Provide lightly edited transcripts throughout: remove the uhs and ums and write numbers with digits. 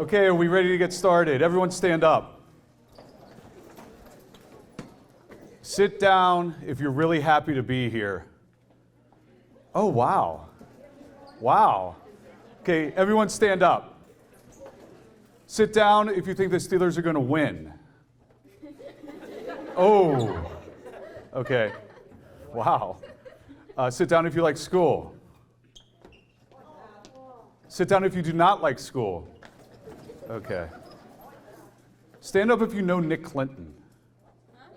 Okay, are we ready to get started? Everyone stand up. Sit down if you're really happy to be here. Oh, wow. Wow. Okay, everyone stand up. Sit down if you think the Steelers are going to win. Oh, okay. Wow. Sit down if you like school. Sit down if you do not like school. Okay. Stand up if you know Nick Clinton.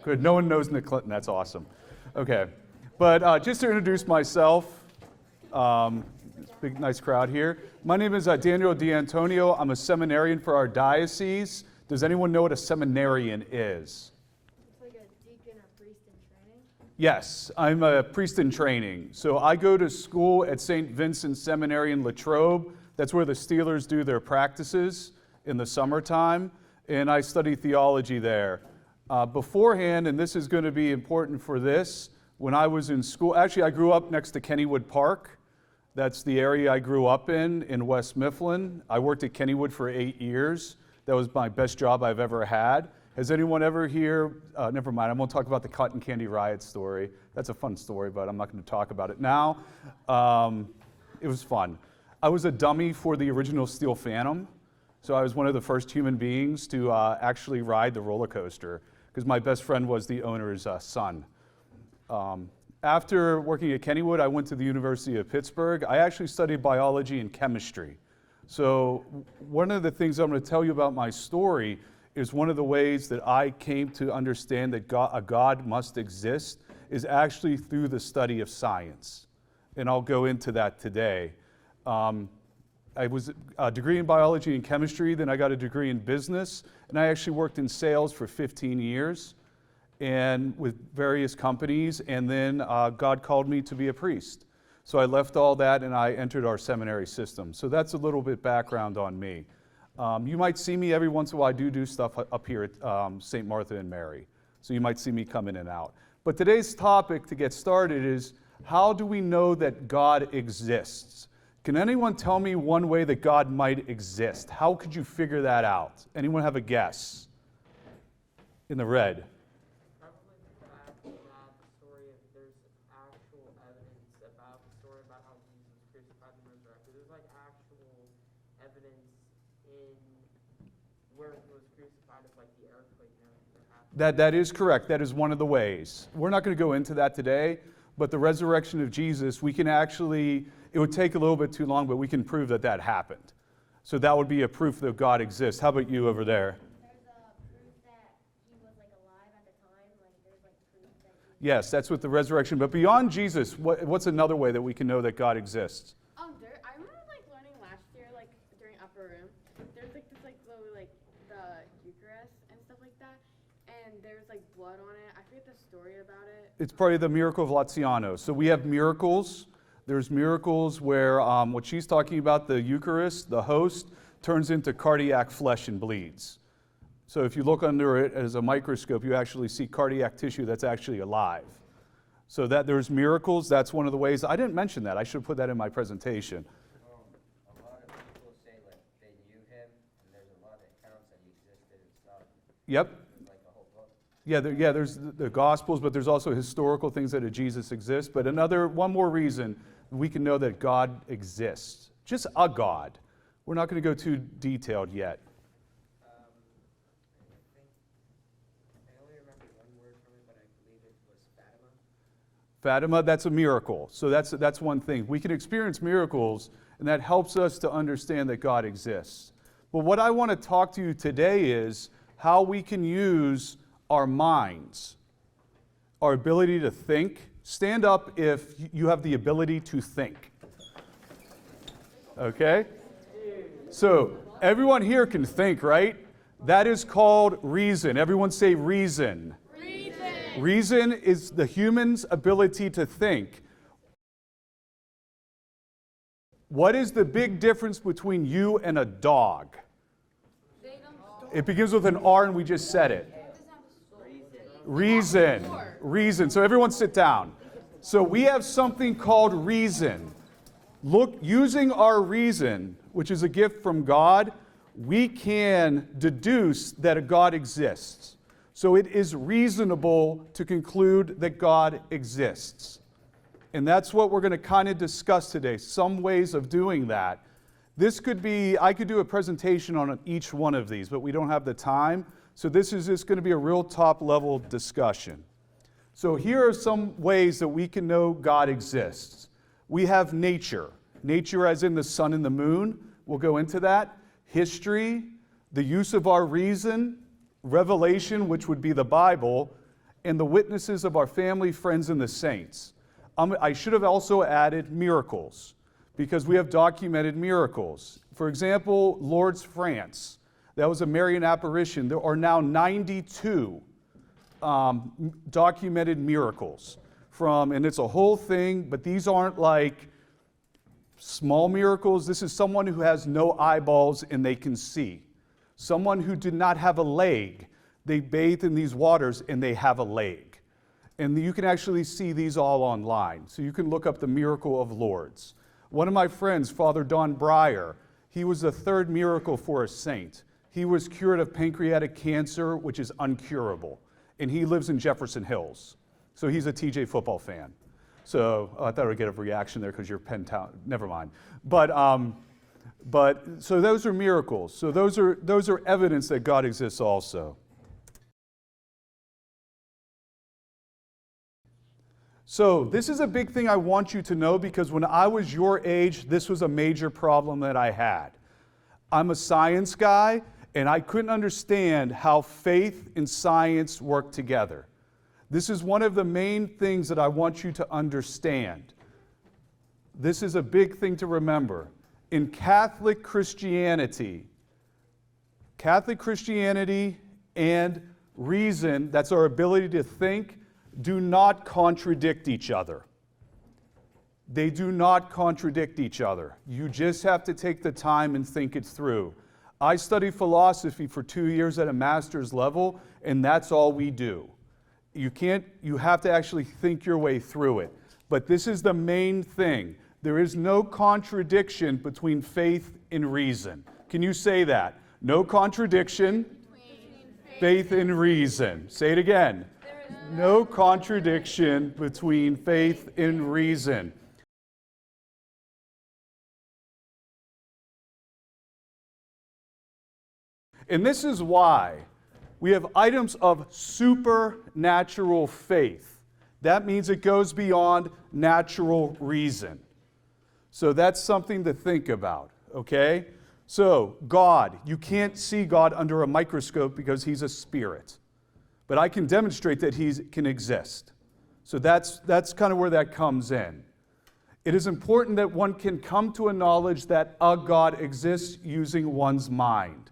Good, no one knows Nick Clinton, that's awesome. Okay, but just to introduce myself, big nice crowd here. My name is Daniel D'Antonio. I'm a seminarian for our diocese. Does anyone know what a seminarian is? It's like a deacon or priest in training? Yes, I'm a priest in training. So I go to school at St. Vincent Seminary in Latrobe. That's where the Steelers do their practices in the summertime, and I study theology there. Beforehand, and this is going to be important for this, when I was in school, actually I grew up next to Kennywood Park. That's the area I grew up in West Mifflin. I worked at Kennywood for 8 years. That was my best job I've ever had. Has anyone ever here, never mind, I won't talk about the cotton candy riot story. That's a fun story, but I'm not going to talk about it now. It was fun. I was a dummy for the original Steel Phantom. So I was one of the first human beings to actually ride the roller coaster because my best friend was the owner's son. After working at Kennywood, I went to the University of Pittsburgh. I actually studied biology and chemistry. So one of the things I'm going to tell you about my story is one of the ways that I came to understand that a God must exist is actually through the study of science. And I'll go into that today. I was a degree in biology and chemistry, then I got a degree in business, and I actually worked in sales for 15 years and with various companies, and then God called me to be a priest. So I left all that and I entered our seminary system. So that's a little bit background on me. You might see me every once in a while. I do stuff up here at St. Martha and Mary. So you might see me come in and out. But today's topic to get started is, how do we know that God exists? Can anyone tell me one way that God might exist? How could you figure that out? Anyone have a guess? In the red. Probably the fact that the story of there's actual evidence about the story about how Jesus was crucified and resurrected. There's like actual evidence in where he was crucified of like the earthquake and everything that happened. That is correct. That is one of the ways. We're not going to go into that today, but the resurrection of Jesus, we can actually, it would take a little bit too long, but we can prove that that happened. So that would be a proof that God exists. How about you over there? There's a proof that he was like alive at the time. Like there's like proof that he... Yes, that's with the resurrection. But beyond Jesus, what's another way that we can know that God exists? I remember like learning last year, like during upper room, there's like this like little like the Eucharist and stuff like that, and there's like blood on it. I forget the story about it. It's probably the miracle of Laziano. So we have miracles. There's miracles where what she's talking about, the Eucharist, the host, turns into cardiac flesh and bleeds. So if you look under it as a microscope, you actually see cardiac tissue that's actually alive. So that there's miracles. That's one of the ways. I didn't mention that. I should have put that in my presentation. A lot of people say like they knew him, and there's a lot of accounts that he existed and stuff. Yep. There's like a whole book. Yeah, there's the Gospels, but there's also historical things that a Jesus exists. But one more reason we can know that God exists. Just a God. We're not going to go too detailed yet. I only remember one word from it, but I believe it was Fatima. Fatima, that's a miracle. So that's one thing. We can experience miracles, and that helps us to understand that God exists. But what I want to talk to you today is how we can use our minds, our ability to think. Stand up if you have the ability to think. Okay? So, everyone here can think, right? That is called reason. Everyone say reason. Reason. Reason is the human's ability to think. What is the big difference between you and a dog? It begins with an R and we just said it. Reason. Reason. So everyone sit down. So we have something called reason. Using our reason, which is a gift from God, we can deduce that a God exists. So it is reasonable to conclude that God exists. And that's what we're going to kind of discuss today, some ways of doing that. This could be, I could do a presentation on each one of these, but we don't have the time. So this is just going to be a real top-level discussion. So here are some ways that we can know God exists. We have nature. Nature as in the sun and the moon. We'll go into that. History, the use of our reason, revelation, which would be the Bible, and the witnesses of our family, friends, and the saints. I should have also added miracles, because we have documented miracles. For example, Lourdes, France. That was a Marian apparition. There are now 92 documented miracles and it's a whole thing, but these aren't like small miracles. This is someone who has no eyeballs and they can see. Someone who did not have a leg. They bathed in these waters and they have a leg. And you can actually see these all online. So you can look up the miracle of Lourdes. One of my friends, Father Don Breyer, he was the third miracle for a saint. He was cured of pancreatic cancer, which is uncurable. And he lives in Jefferson Hills. So he's a TJ football fan. So I thought I would get a reaction there because you're Penn Town. Never mind. But so those are miracles. So those are evidence that God exists also. So this is a big thing I want you to know, because when I was your age, this was a major problem that I had. I'm a science guy, and I couldn't understand how faith and science work together. This is one of the main things that I want you to understand. This is a big thing to remember. In Catholic Christianity and reason, that's our ability to think, do not contradict each other. They do not contradict each other. You just have to take the time and think it through. I studied philosophy for 2 years at a master's level, and that's all we do. You have to actually think your way through it. But this is the main thing. There is no contradiction between faith and reason. Can you say that? No contradiction between faith and reason. Say it again. No contradiction between faith and reason. And this is why we have items of supernatural faith. That means it goes beyond natural reason. So that's something to think about, okay? So God, you can't see God under a microscope because he's a spirit. But I can demonstrate that he can exist. So that's kind of where that comes in. It is important that one can come to a knowledge that a God exists using one's mind.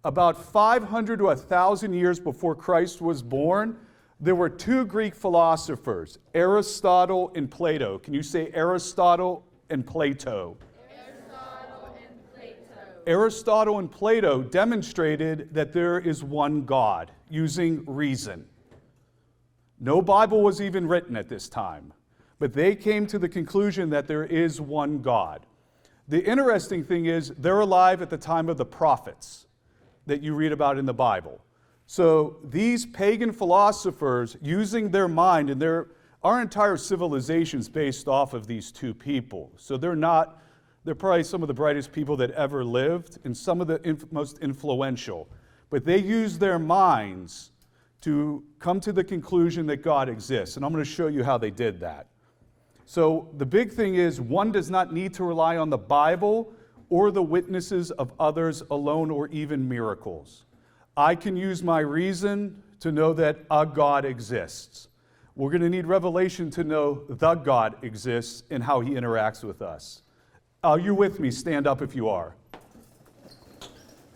About 500 to 1,000 years before Christ was born, there were two Greek philosophers, Aristotle and Plato. Can you say Aristotle and Plato? Aristotle and Plato. Aristotle and Plato demonstrated that there is one God using reason. No Bible was even written at this time, but they came to the conclusion that there is one God. The interesting thing is they're alive at the time of the prophets that you read about in the Bible. So these pagan philosophers, using their mind, and our entire civilization is based off of these two people. So they're probably some of the brightest people that ever lived and some of the most influential. But they use their minds to come to the conclusion that God exists. And I'm going to show you how they did that. So the big thing is, one does not need to rely on the Bible or the witnesses of others alone, or even miracles. I can use my reason to know that a God exists. We're going to need revelation to know the God exists and how he interacts with us. Are you with me? Stand up if you are.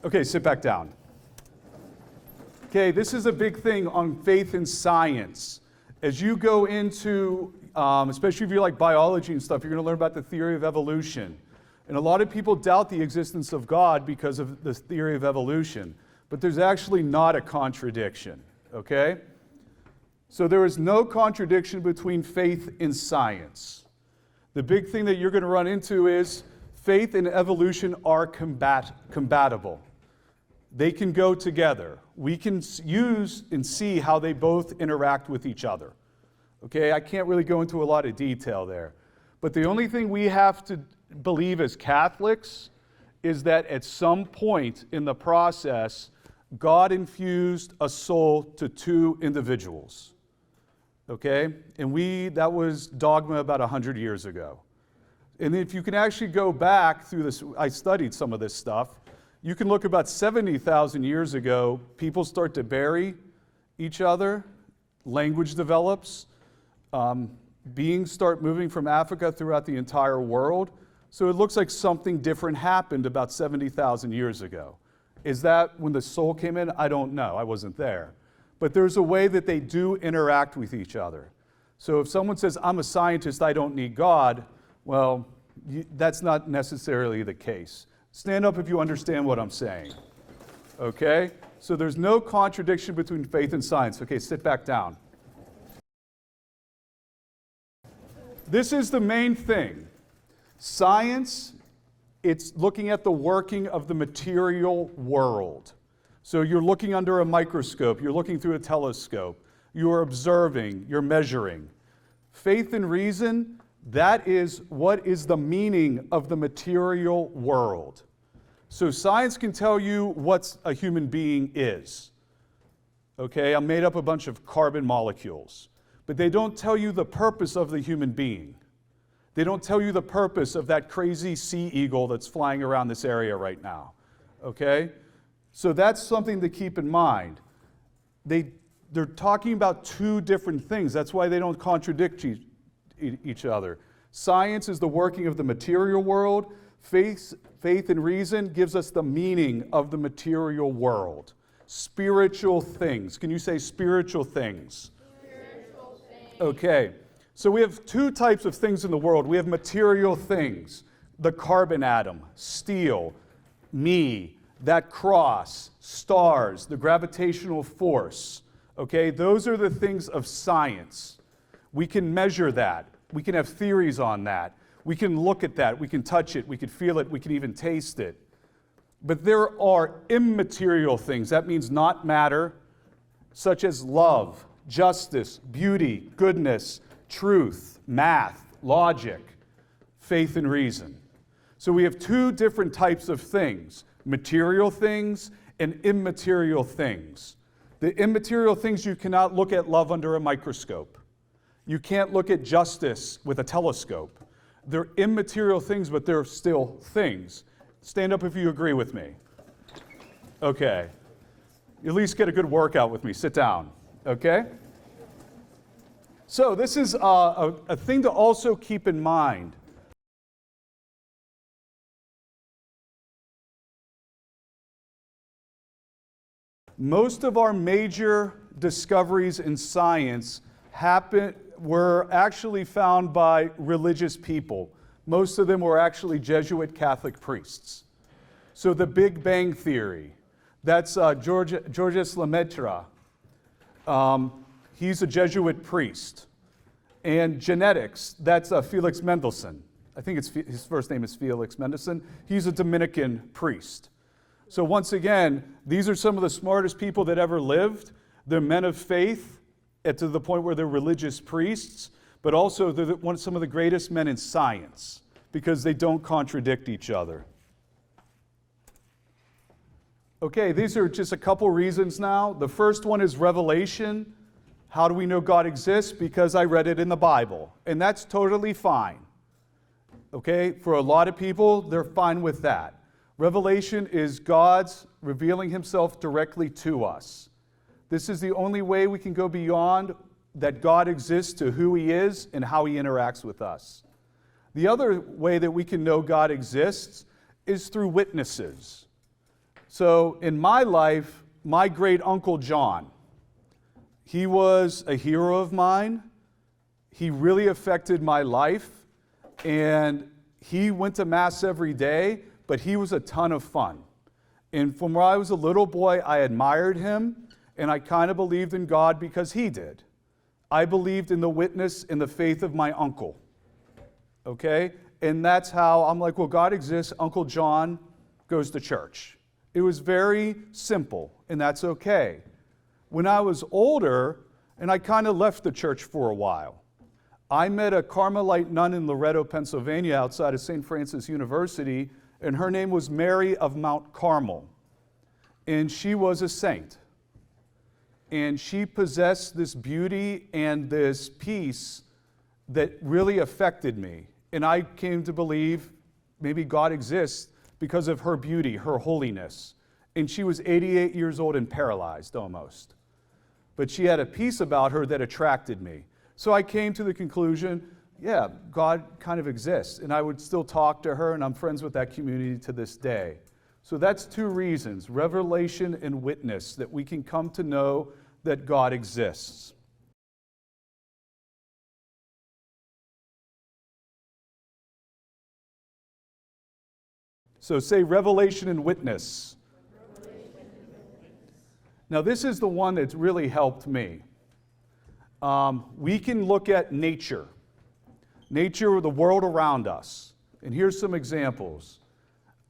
Okay, sit back down. Okay, this is a big thing on faith and science. As you go into, especially if you like biology and stuff, you're going to learn about the theory of evolution. And a lot of people doubt the existence of God because of the theory of evolution. But there's actually not a contradiction, okay? So there is no contradiction between faith and science. The big thing that you're going to run into is faith and evolution are compatible. They can go together. We can use and see how they both interact with each other. Okay, I can't really go into a lot of detail there. But the only thing we have to believe as Catholics is that at some point in the process, God infused a soul to two individuals. Okay? And that was dogma about 100 years ago. And if you can actually go back through this, I studied some of this stuff, you can look about 70,000 years ago, people start to bury each other, language develops, beings start moving from Africa throughout the entire world. So it looks like something different happened about 70,000 years ago. Is that when the soul came in? I don't know. I wasn't there. But there's a way that they do interact with each other. So if someone says, I'm a scientist, I don't need God, well, that's not necessarily the case. Stand up if you understand what I'm saying. Okay? So there's no contradiction between faith and science. Okay, sit back down. This is the main thing. Science, it's looking at the working of the material world. So you're looking under a microscope, you're looking through a telescope, you're observing, you're measuring. Faith and reason, that is what is the meaning of the material world. So science can tell you what a human being is. Okay, I'm made up a bunch of carbon molecules. But they don't tell you the purpose of the human being. They don't tell you the purpose of that crazy sea eagle that's flying around this area right now. Okay? So that's something to keep in mind. They're talking about two different things. That's why they don't contradict each other. Science is the working of the material world. Faith and reason gives us the meaning of the material world. Spiritual things. Can you say spiritual things? Okay, so we have two types of things in the world. We have material things, the carbon atom, steel, me, that cross, stars, the gravitational force. Okay, those are the things of science. We can measure that. We can have theories on that. We can look at that. We can touch it. We can feel it. We can even taste it. But there are immaterial things, that means not matter, such as love, justice, beauty, goodness, truth, math, logic, faith and reason. So we have two different types of things, material things and immaterial things. The immaterial things, you cannot look at love under a microscope. You can't look at justice with a telescope. They're immaterial things, but they're still things. Stand up if you agree with me. Okay. At least get a good workout with me. Sit down. Okay? So this is a thing to also keep in mind. Most of our major discoveries in science were actually found by religious people. Most of them were actually Jesuit Catholic priests. So the Big Bang Theory, that's Georges Lemaitre. He's a Jesuit priest. And genetics, that's Felix Mendelssohn. I think his first name is Felix Mendelssohn. He's a Dominican priest. So once again, these are some of the smartest people that ever lived. They're men of faith, to the point where they're religious priests, but also they're some of the greatest men in science because they don't contradict each other. Okay, these are just a couple reasons now. The first one is revelation. How do we know God exists? Because I read it in the Bible, and that's totally fine. Okay, for a lot of people, they're fine with that. Revelation is God's revealing himself directly to us. This is the only way we can go beyond that God exists to who he is and how he interacts with us. The other way that we can know God exists is through witnesses. So in my life, my great uncle John, he was a hero of mine. He really affected my life, and he went to Mass every day, but he was a ton of fun. And from when I was a little boy, I admired him, and I kind of believed in God because he did. I believed in the witness and the faith of my uncle. Okay? And that's how I'm like, well, God exists. Uncle John goes to church. It was very simple, and that's okay. When I was older, and I kind of left the church for a while, I met a Carmelite nun in Loretto, Pennsylvania, outside of St. Francis University, and her name was Mary of Mount Carmel. And she was a saint. And she possessed this beauty and this peace that really affected me. And I came to believe maybe God exists because of her beauty, her holiness. And she was 88 years old and paralyzed almost. But she had a peace about her that attracted me. So I came to the conclusion, yeah, God kind of exists. And I would still talk to her, and I'm friends with that community to this day. So that's two reasons, revelation and witness, that we can come to know that God exists. So say revelation and witness. Now this is the one that's really helped me. We can look at nature, the world around us. And here's some examples.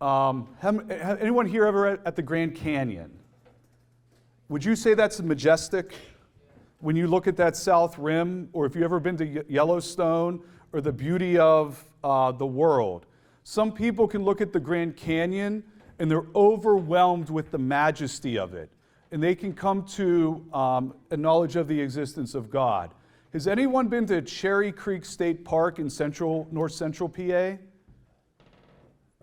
Anyone here ever at the Grand Canyon? Would you say that's majestic? When you look at that south rim, or if you've ever been to Yellowstone, or the beauty of the world. Some people can look at the Grand Canyon and they're overwhelmed with the majesty of it. And they can come to a knowledge of the existence of God. Has anyone been to Cherry Creek State Park in North Central PA?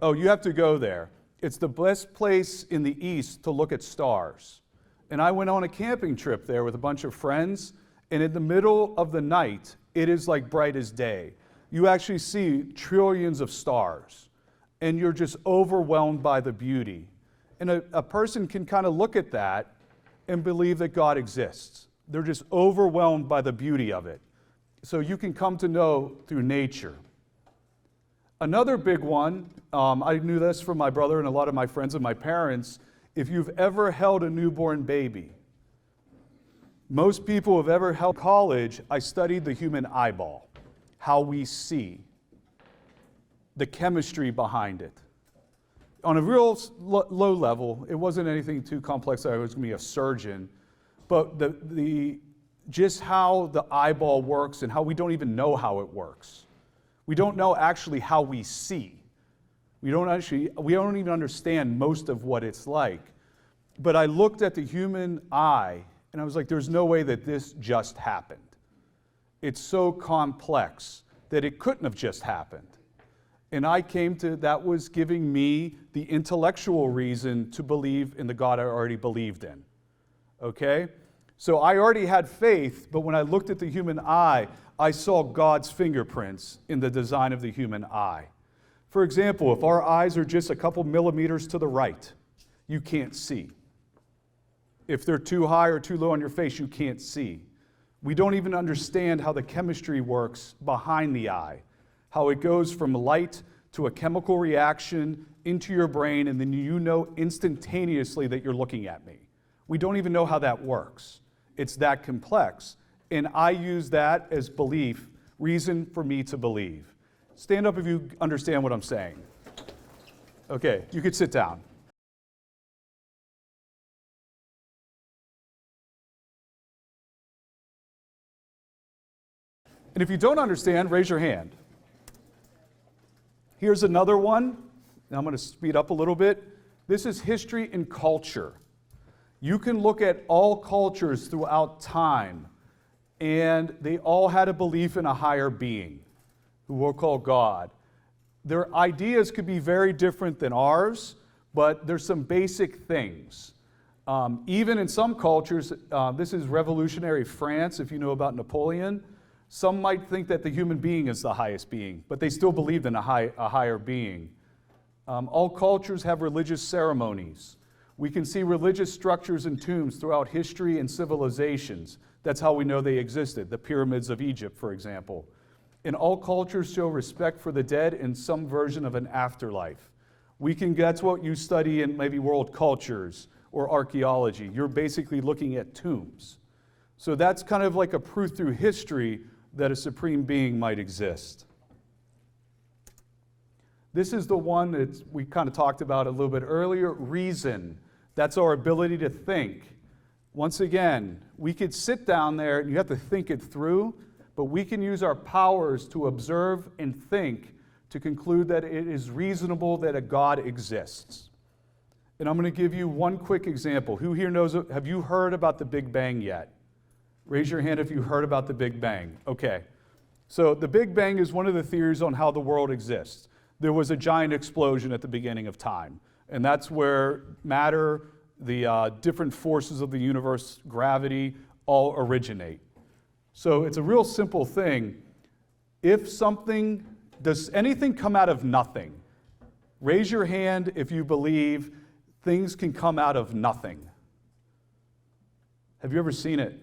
Oh, you have to go there. It's the best place in the east to look at stars. And I went on a camping trip there with a bunch of friends, and in the middle of the night, it is like bright as day. You actually see trillions of stars, and you're just overwhelmed by the beauty. And a person can kind of look at that and believe that God exists. They're just overwhelmed by the beauty of it. So you can come to know through nature. Another big one, I knew this from my brother and a lot of my friends and my parents, if you've ever held a newborn baby. Most people who have ever held college, I studied the human eyeball, how we see, the chemistry behind it. On a real low level, it wasn't anything too complex that I was going to be a surgeon, but just how the eyeball works and how we don't even know how it works. We don't know actually how we see. We don't even understand most of what it's like. But I looked at the human eye and I was like, there's no way that this just happened. It's so complex that it couldn't have just happened. And I came to, that was giving me the intellectual reason to believe in the God I already believed in. Okay? So I already had faith, but when I looked at the human eye, I saw God's fingerprints in the design of the human eye. For example, if our eyes are just a couple millimeters to the right, you can't see. If they're too high or too low on your face, you can't see. We don't even understand how the chemistry works behind the eye, how it goes from light to a chemical reaction into your brain, and then you know instantaneously that you're looking at me. We don't even know how that works. It's that complex. And I use that as belief, reason for me to believe. Stand up if you understand what I'm saying. Okay, you could sit down. And if you don't understand, raise your hand. Here's another one. Now I'm going to speed up a little bit. This is history and culture. You can look at all cultures throughout time, and they all had a belief in a higher being, who we'll call God. Their ideas could be very different than ours, but there's some basic things. Even in some cultures, this is revolutionary France, if you know about Napoleon, some might think that the human being is the highest being, but they still believed in a higher being. All cultures have religious ceremonies. We can see religious structures and tombs throughout history and civilizations. That's how we know they existed, the pyramids of Egypt, for example. And all cultures show respect for the dead in some version of an afterlife. That's what you study in maybe world cultures or archaeology. You're basically looking at tombs. So that's kind of like a proof through history that a supreme being might exist. This is the one that we kind of talked about a little bit earlier, reason. That's our ability to think. Once again, we could sit down there and you have to think it through, but we can use our powers to observe and think to conclude that it is reasonable that a God exists. And I'm going to give you one quick example. Who here knows, have you heard about the Big Bang yet? Raise your hand if you heard about the Big Bang. Okay. So the Big Bang is one of the theories on how the world exists. There was a giant explosion at the beginning of time. And that's where matter, the different forces of the universe, gravity, all originate. So it's a real simple thing. Does anything come out of nothing? Raise your hand if you believe things can come out of nothing. Have you ever seen it?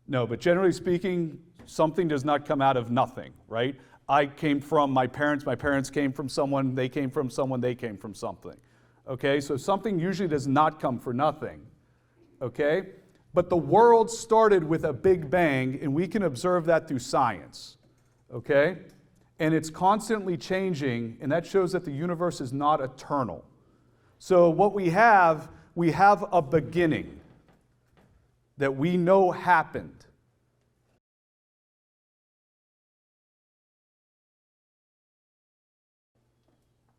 No, but generally speaking, something does not come out of nothing, right? I came from my parents came from someone, they came from someone, they came from something. Okay, so something usually does not come for nothing. Okay? But the world started with a big bang, and we can observe that through science. Okay? And it's constantly changing, and that shows that the universe is not eternal. So what we have a beginning that we know happened.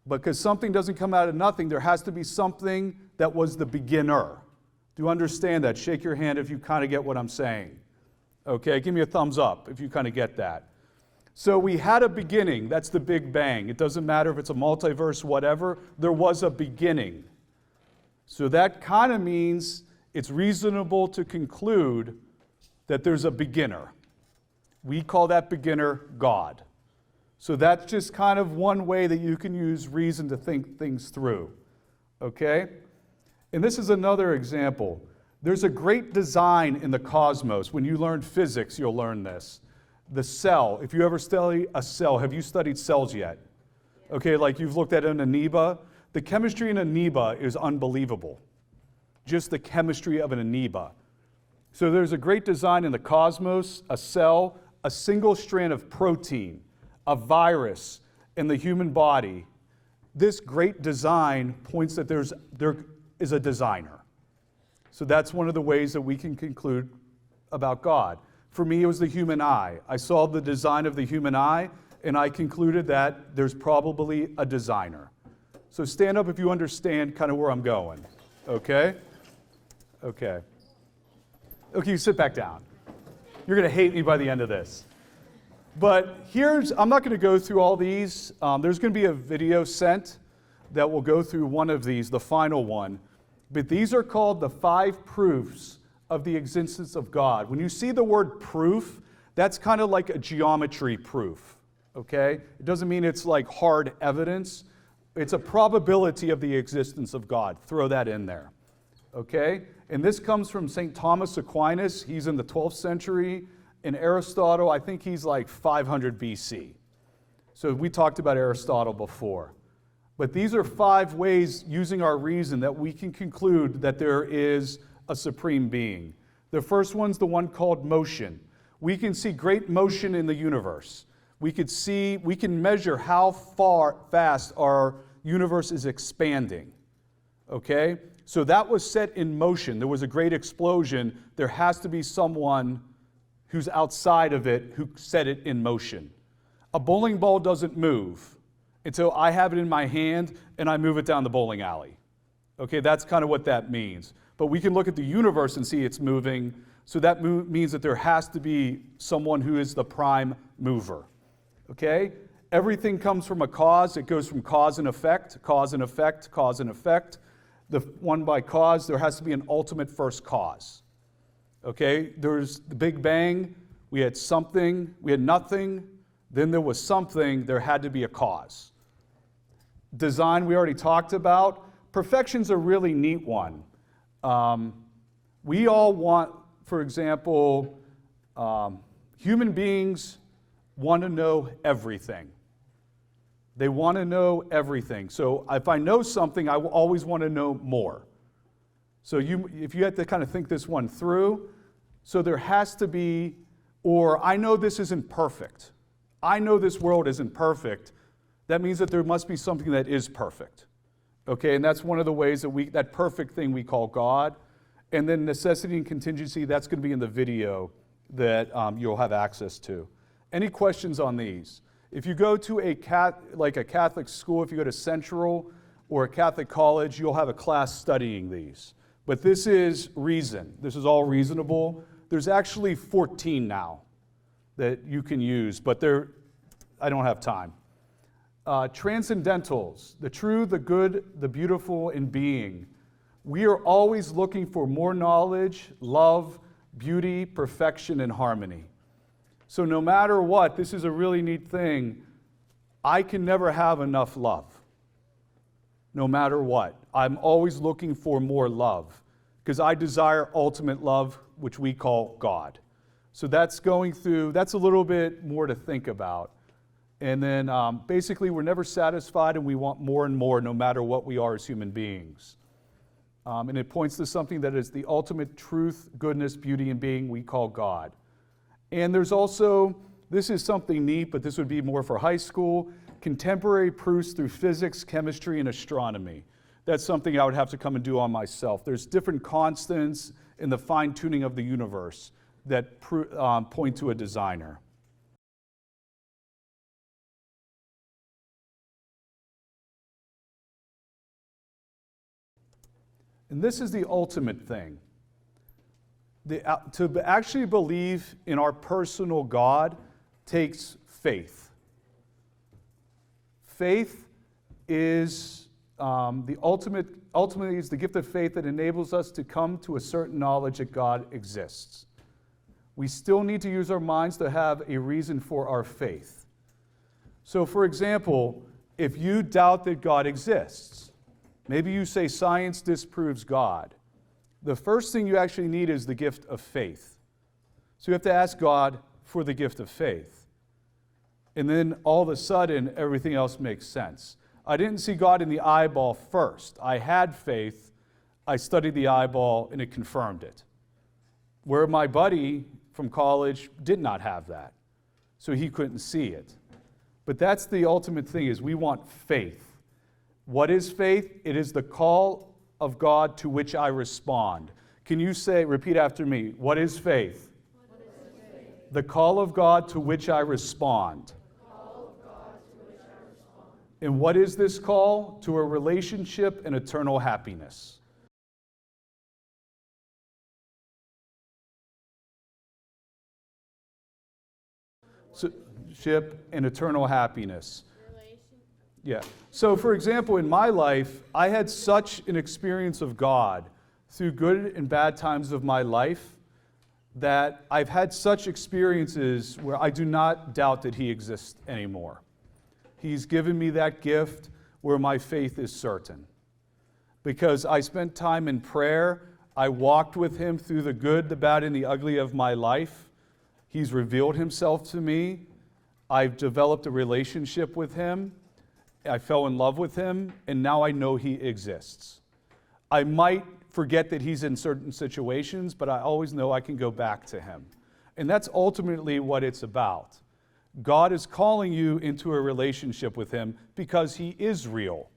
Because something doesn't come out of nothing, there has to be something that was the beginner. Do you understand that? Shake your hand if you kind of get what I'm saying. Okay, give me a thumbs up if you kind of get that. So we had a beginning, that's the Big Bang. It doesn't matter if it's a multiverse, whatever, there was a beginning. So that kind of means it's reasonable to conclude that there's a beginner. We call that beginner God. So that's just kind of one way that you can use reason to think things through. Okay? And this is another example. There's a great design in the cosmos. When you learn physics, you'll learn this. The cell. If you ever study a cell, have you studied cells yet? Okay, like you've looked at an amoeba. The chemistry in an amoeba is unbelievable. Just the chemistry of an amoeba. So there's a great design in the cosmos, a cell, a single strand of protein, a virus in the human body. This great design points that there is a designer. So that's one of the ways that we can conclude about God. For me, it was the human eye. I saw the design of the human eye, and I concluded that there's probably a designer. So stand up if you understand kind of where I'm going. Okay? Okay. Okay, you sit back down. You're going to hate me by the end of this. But I'm not going to go through all these. There's going to be a video sent that will go through one of these, the final one. But these are called the 5 proofs of the existence of God. When you see the word proof, that's kind of like a geometry proof. Okay? It doesn't mean it's like hard evidence. It's a probability of the existence of God. Throw that in there. Okay? And this comes from St. Thomas Aquinas. He's in the 12th century. And Aristotle, I think he's like 500 BC. So we talked about Aristotle before. But these are 5 ways, using our reason, that we can conclude that there is a supreme being. The first one's the one called motion. We can see great motion in the universe. We can measure how fast our universe is expanding. Okay? So that was set in motion. There was a great explosion. There has to be someone who's outside of it who set it in motion. A bowling ball doesn't move until I have it in my hand and I move it down the bowling alley. Okay, that's kind of what that means. But we can look at the universe and see it's moving, so that means that there has to be someone who is the prime mover. Okay? Everything comes from a cause. It goes from cause and effect, cause and effect, cause and effect. The one by cause, there has to be an ultimate first cause. Okay? There's the Big Bang. We had something, we had nothing, then there was something, there had to be a cause. Design, we already talked about. Perfection's a really neat one. We all want, for example, human beings want to know everything. They want to know everything. So if I know something, I will always want to know more. So if you had to kind of think this one through, so there has to be, or I know this isn't perfect. I know this world isn't perfect. that means that there must be something that is perfect. Okay, and that's one of the ways that that perfect thing we call God. And then necessity and contingency, that's going to be in the video that you'll have access to. Any questions on these? If you go to a Catholic school, if you go to Central or a Catholic college, you'll have a class studying these. But this is reason. This is all reasonable. There's actually 14 now that you can use, but I don't have time. Transcendentals, the true, the good, the beautiful in being. We are always looking for more knowledge, love, beauty, perfection, and harmony. So no matter what, this is a really neat thing. I can never have enough love. No matter what. I'm always looking for more love because I desire ultimate love, which we call God. So that's a little bit more to think about. And then basically we're never satisfied and we want more and more no matter what we are as human beings. And it points to something that is the ultimate truth, goodness, beauty, and being we call God. And there's also, this is something neat, but this would be more for high school, contemporary proofs through physics, chemistry, and astronomy. That's something I would have to come and do on myself. There's different constants in the fine-tuning of the universe that point to a designer. And this is the ultimate thing. To actually believe in our personal God takes faith. Faith is ultimately is the gift of faith that enables us to come to a certain knowledge that God exists. We still need to use our minds to have a reason for our faith. So for example, if you doubt that God exists, maybe you say science disproves God. The first thing you actually need is the gift of faith. So you have to ask God for the gift of faith. And then all of a sudden, everything else makes sense. I didn't see God in the eyeball first. I had faith, I studied the eyeball, and it confirmed it. Where my buddy from college did not have that. So he couldn't see it. But that's the ultimate thing, is we want faith. What is faith? It is the call of God to which I respond. Can you repeat after me, what is faith? What is faith? The call of God to which I respond. And what is this call? To a relationship and eternal happiness. Ship and eternal happiness. Yeah. So, for example, in my life, I had such an experience of God through good and bad times of my life that I've had such experiences where I do not doubt that He exists anymore. He's given me that gift where my faith is certain. Because I spent time in prayer, I walked with Him through the good, the bad, and the ugly of my life. He's revealed Himself to me. I've developed a relationship with Him. I fell in love with Him, and now I know He exists. I might forget that He's in certain situations, but I always know I can go back to Him. And that's ultimately what it's about. God is calling you into a relationship with Him because He is real.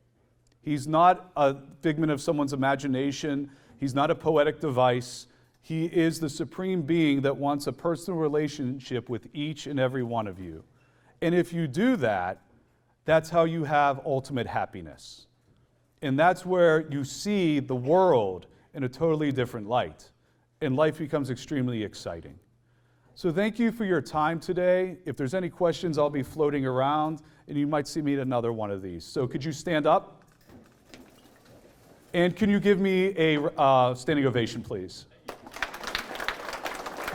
He's not a figment of someone's imagination. He's not a poetic device. He is the supreme being that wants a personal relationship with each and every one of you. And if you do that, that's how you have ultimate happiness. And that's where you see the world in a totally different light. And life becomes extremely exciting. So thank you for your time today. If there's any questions, I'll be floating around, and you might see me at another one of these. So could you stand up? And can you give me a standing ovation, please?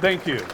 Thank you.